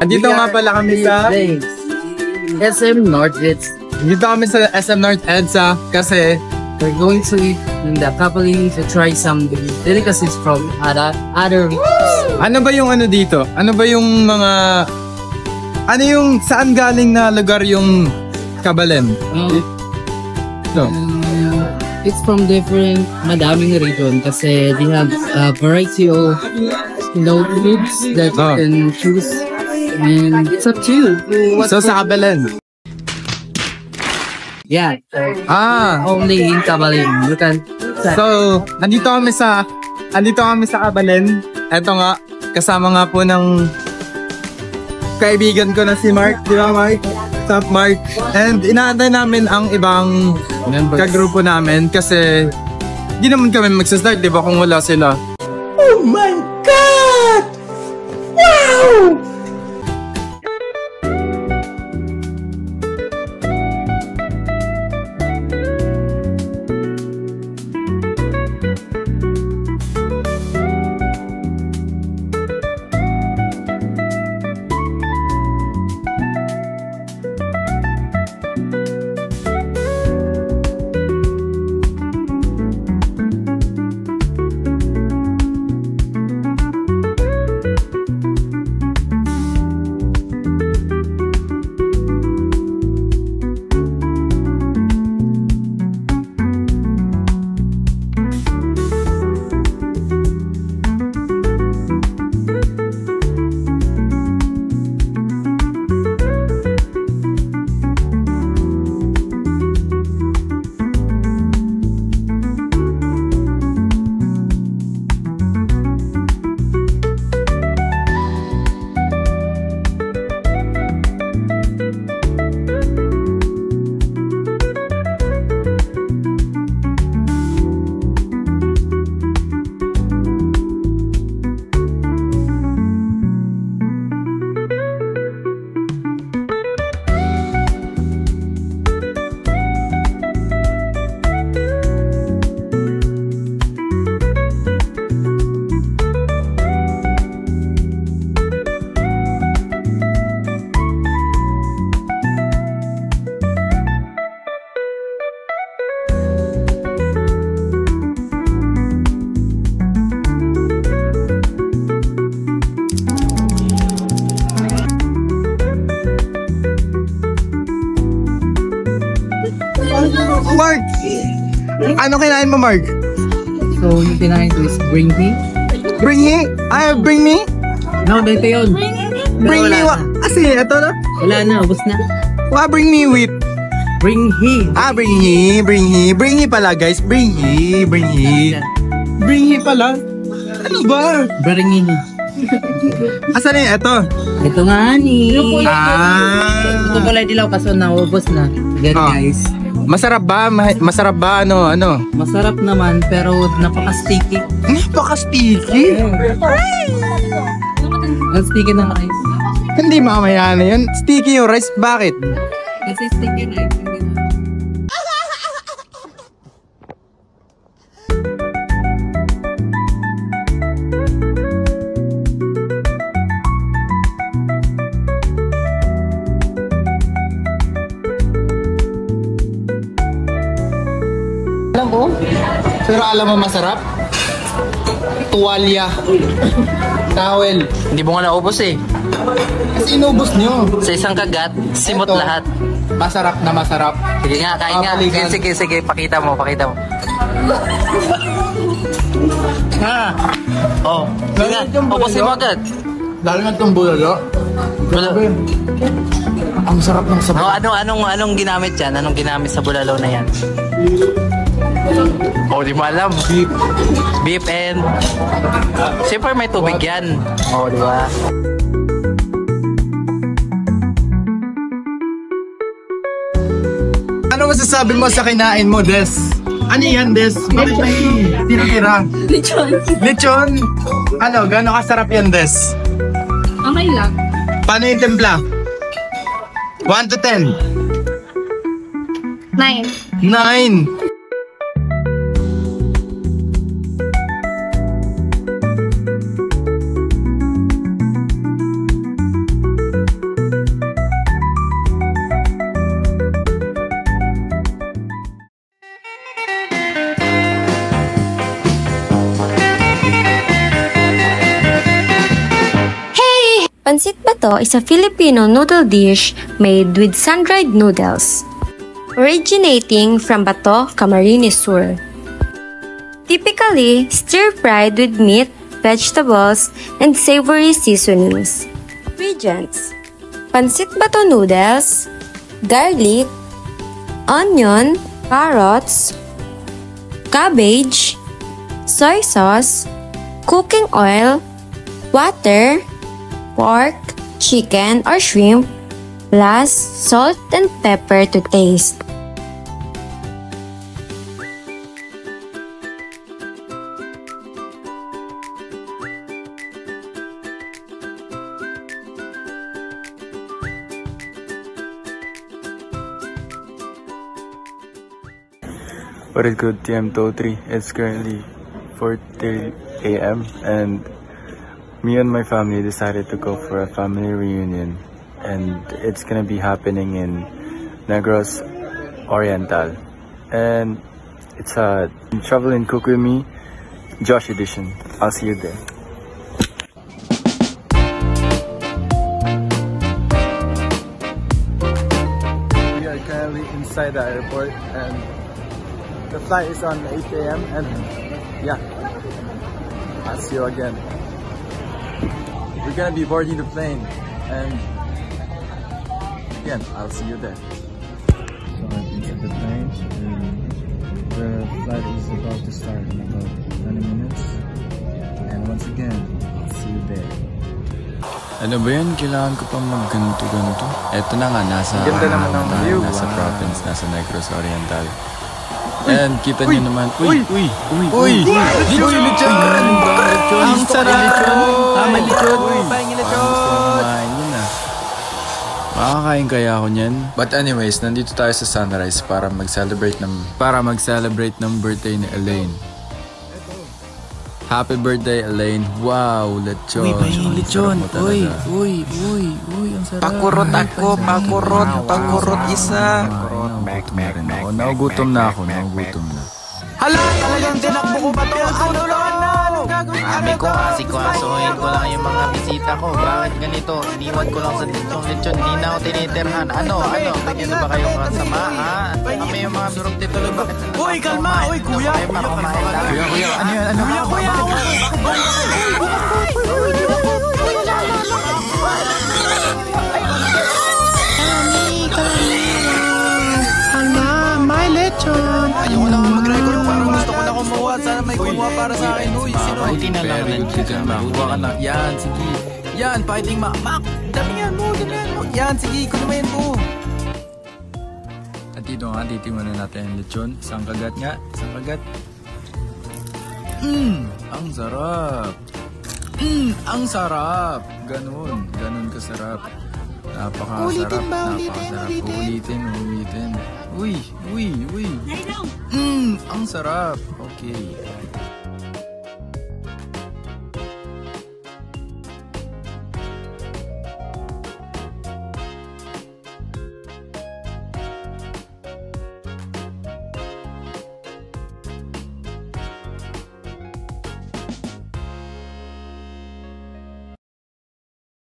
Andito nga pala kami sa SM North Edsa. Dito kami sa SM North Edsa kasi We're going to eat in the Kapali to try some delicacies from other regions. ano ba yung ano dito? Ano ba yung mga saan galing na lugar yung Kabalen? No. It's from different madaming region kasi they have a variety of foods that you can choose and it's up to you. So sa Kabalen? Yeah. Only in Kabalin. You can. So, andito kami sa Kabalen. Eto nga, kasama nga po ng kaibigan ko na si Mark. Di ba, Mark? What's up, Mark? And inaantay namin ang ibang kagrupo namin kasi hindi naman kami magsastart, di ba, kung wala sila. Oh my God! Wow! Mark! Ano kinain mo, Mark? So, yung kinain ko is bring me. Bring me? Bring me? No, dito yun. Bring me what? Kasi, ito na. Wala na, ubos na. Bring me with. Bring he. Bring he pala, guys. Bring he pala. Ano ba? Bring he. Asan na ito? Ito nga ni. Ito pala dilaw kaso na, ubos na. Yan, guys. Masarap ba? Masarap ba? Ano? Masarap naman, pero napaka-sticky. Napaka-sticky? Ang sticky ng rice. Hindi mamaya na yun. Sticky yung rice. Bakit? Kasi sticky rice. Alam mo? Pero alam mo masarap? Tuwalya. Towel. Hindi mo nga naubos eh. Kasi inubos nyo. Sa isang kagat, simot Ito, lahat. Masarap na masarap. Sige nga, kain nga. Sige, pakita mo. Oh, sige nga, ubusin mo agad. Lalo na itong bulalo. Grabe. Ang sarap ng sabaw. Anong ginamit yan? Anong ginamit sa bulalo na yan? Oh, di mo alam. Beef and... Siyempre may tubig yan. Oh, di ba? Ano masasabi mo sa kinain mo, Des? Ano yan, Des? Bakit may tinitira? Lechon? Ano, gano'ng kasarap yan, Des? Okay lang. Paano yung templa? 1 to 10? 9. 9. Ito is a Filipino noodle dish made with sun-dried noodles, originating from Bato, Camarines Sur. Typically stir-fried with meat, vegetables, and savory seasonings. Ingredients: Pancit Bato noodles, garlic, onion, carrots, cabbage, soy sauce, cooking oil, water, pork, chicken or shrimp, plus salt and pepper to taste. What is good, TM23? It's currently 4:30 a.m. and me and my family decided to go for a family reunion, and it's gonna be happening in Negros Oriental, and it's a Travel and Cook With Me Josh edition. I'll see you there. We are currently inside the airport, and the flight is on 8 a.m. and yeah, I'll see you again. We're gonna be boarding the plane, and again, I'll see you there. So I'm inside the plane, and the flight is about to start in about 20 minutes. And once again, I'll see you there. Ano ba yan? Kailangan ko pang magganto-ganto. Eto na nga, nasa province, nasa Negros Oriental. And kita niyo naman, uy! Lechon! Ang sarap! May lechon! Pahingin lechon! Makakain kaya ako niyan? But anyways, nandito tayo sa Sunrise para mag-celebrate ng birthday ni Elaine. Happy birthday, Elaine! Wow, lechon! Uy, pahingin lechon! Uy, ang sarap! Pakurot isa! Nagugutom na ako. Hala! Talagang tinakbo ko ba ito? Tulungan na! Anong gagawin? Sabi ko, asikasuhin ko lang yung mga bisita ko. Bakit ganito? Iniwan ko lang sa lechon. Hindi na ako tinitirhan. Ano? Bigyan na ba kayong kasama, ha? Kami yung mga surog dito. Bakit? Uy, kalma! Uy, kuya! Kuya! Ano yan? Kuya! May lechon! Ayaw lang mag-record. Parang gusto ko na kumuha. Sana may kumuha para sa akin. Uy, sino? Buti na lang nandiyan. Makuha ka na. Yan, sige. Yan, fighting Mac. Damihan mo. Yan, sige. Kumain po. At dito nga, titimunan natin ang lechon. Isang kagat nga. Ang sarap. Ang sarap. Ganun kasarap. Napakasarap. Ulitin. Uy. Ang sarap. Okay.